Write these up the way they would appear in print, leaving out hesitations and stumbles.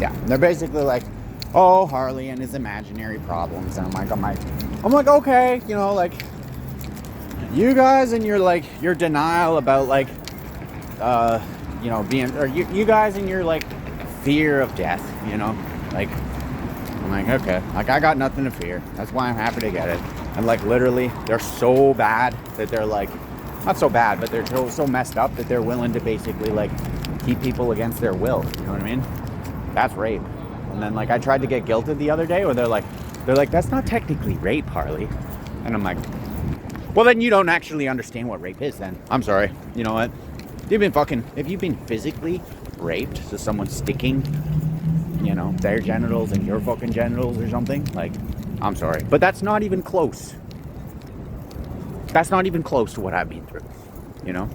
Yeah, they're basically like, oh, Harley and his imaginary problems. And I'm like, okay, you know, like, you guys and your denial about like, you know, being, or you guys and your like fear of death, you know, like, I'm like, okay, like I got nothing to fear. That's why I'm happy to get it. And like literally, they're so bad that they're like, not so bad, but they're so messed up that they're willing to basically like keep people against their will. You know what I mean? That's rape. And then like I tried to get guilted the other day where they're like, that's not technically rape, Harley. And I'm like, well then you don't actually understand what rape is then. I'm sorry. You know what? If you've been physically raped, so someone sticking, you know, their genitals in your fucking genitals or something, like, I'm sorry. But that's not even close. That's not even close to what I've been through, you know?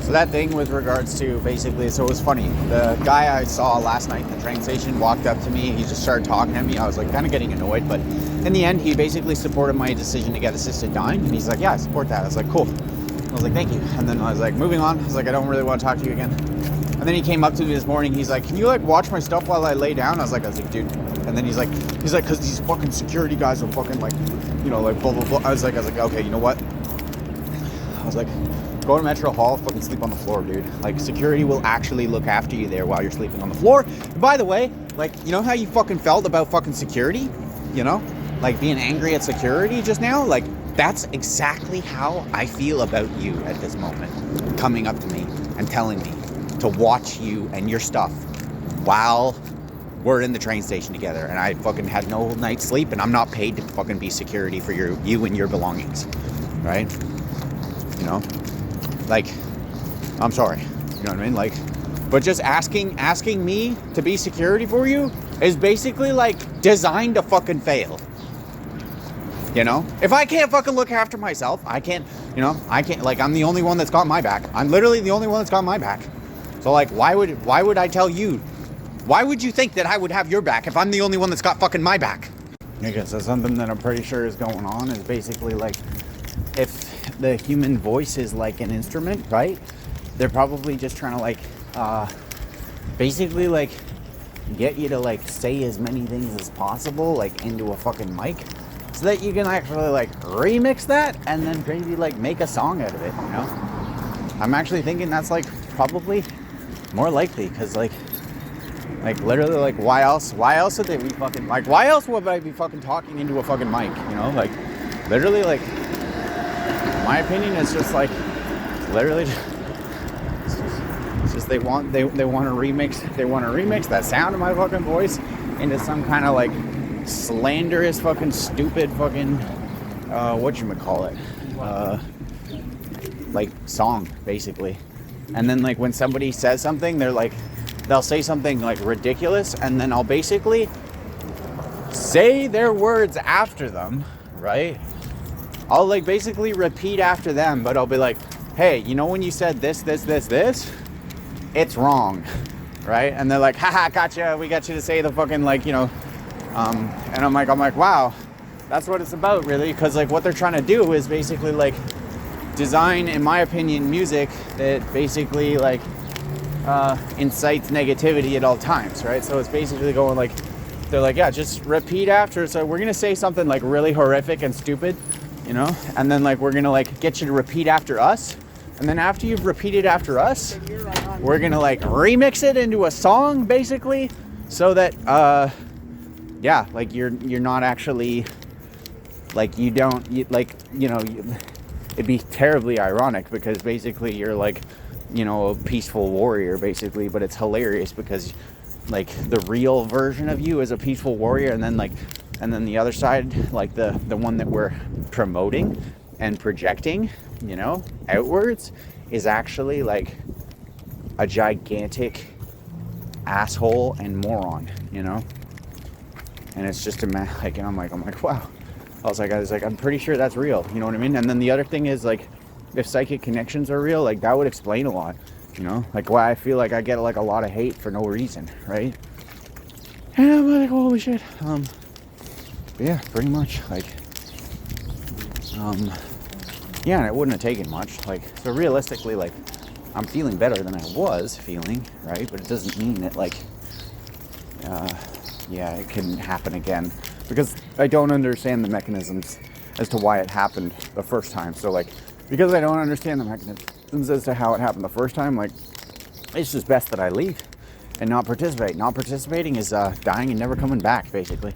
So that thing with regards to basically, so it was funny. The guy I saw last night at the train station walked up to me. He just started talking to me. I was like kind of getting annoyed, but in the end, he basically supported my decision to get assisted dying. And he's like, yeah, I support that. I was like, cool. I was like, thank you. And then I was like, moving on. I was like, I don't really want to talk to you again. And then he came up to me this morning. He's like, can you like watch my stuff while I lay down? I was like, dude. And then he's like, cause these fucking security guys are fucking like, you know, like blah, blah, blah. I was like, okay, you know what? I was like, go to Metro Hall, fucking sleep on the floor, dude. Like, security will actually look after you there while you're sleeping on the floor. And by the way, like, you know how you fucking felt about fucking security? You know? Like, being angry at security just now? Like, that's exactly how I feel about you at this moment. Coming up to me and telling me to watch you and your stuff while we're in the train station together. And I fucking had no night's sleep, and I'm not paid to fucking be security for you and your belongings. Right? You know? Like, I'm sorry, you know what I mean? Like, but just asking me to be security for you is basically like designed to fucking fail. You know, if I can't fucking look after myself, I can't, like, I'm the only one that's got my back. I'm literally the only one that's got my back. So like, why would I tell you? Why would you think that I would have your back if I'm the only one that's got fucking my back? I guess that's something that I'm pretty sure is going on, is basically like, if the human voice is like an instrument, right? They're probably just trying to like, basically like get you to like say as many things as possible, like into a fucking mic, so that you can actually like remix that and then maybe like make a song out of it, you know? I'm actually thinking that's like probably more likely, because like literally, like, why else would they be fucking, like, why else would I be fucking talking into a fucking mic, you know? Like, literally, like, my opinion is just like, literally, it's just they want to remix that sound of my fucking voice into some kind of like slanderous fucking stupid fucking whatchamacallit, like song, basically. And then like when somebody says something, they'll say something like ridiculous, and then I'll basically say their words after them, right? I'll like basically repeat after them, but I'll be like, hey, you know when you said this, it's wrong, right? And they're like, haha, gotcha, we got you to say the fucking, like, you know, and I'm like, wow, that's what it's about, really, because like what they're trying to do is basically like design, in my opinion, music that basically like incites negativity at all times, right? So it's basically going like, they're like, yeah, just repeat after, so we're gonna say something like really horrific and stupid, you know, and then like we're gonna like get you to repeat after us, and then after you've repeated after us, we're gonna like remix it into a song, basically, so that yeah, like you're not actually, like, you don't, it'd be terribly ironic, because basically you're like, you know, a peaceful warrior, basically, but it's hilarious because like the real version of you is a peaceful warrior, and then the other side, like the one that we're promoting and projecting, you know, outwards, is actually like a gigantic asshole and moron, you know. And it's just like, and I'm like, wow. I was like, I'm pretty sure that's real, you know what I mean? And then the other thing is, like, if psychic connections are real, like, that would explain a lot, you know, like why I feel like I get like a lot of hate for no reason, right? And I'm like, holy shit. Yeah, pretty much, like, yeah, and it wouldn't have taken much, like, so realistically, like, I'm feeling better than I was feeling, right? But it doesn't mean that, like, it can happen again, because I don't understand the mechanisms as to why it happened the first time. So, like, because I don't understand the mechanisms as to how it happened the first time, like, it's just best that I leave and not participate. Not participating is dying and never coming back, basically.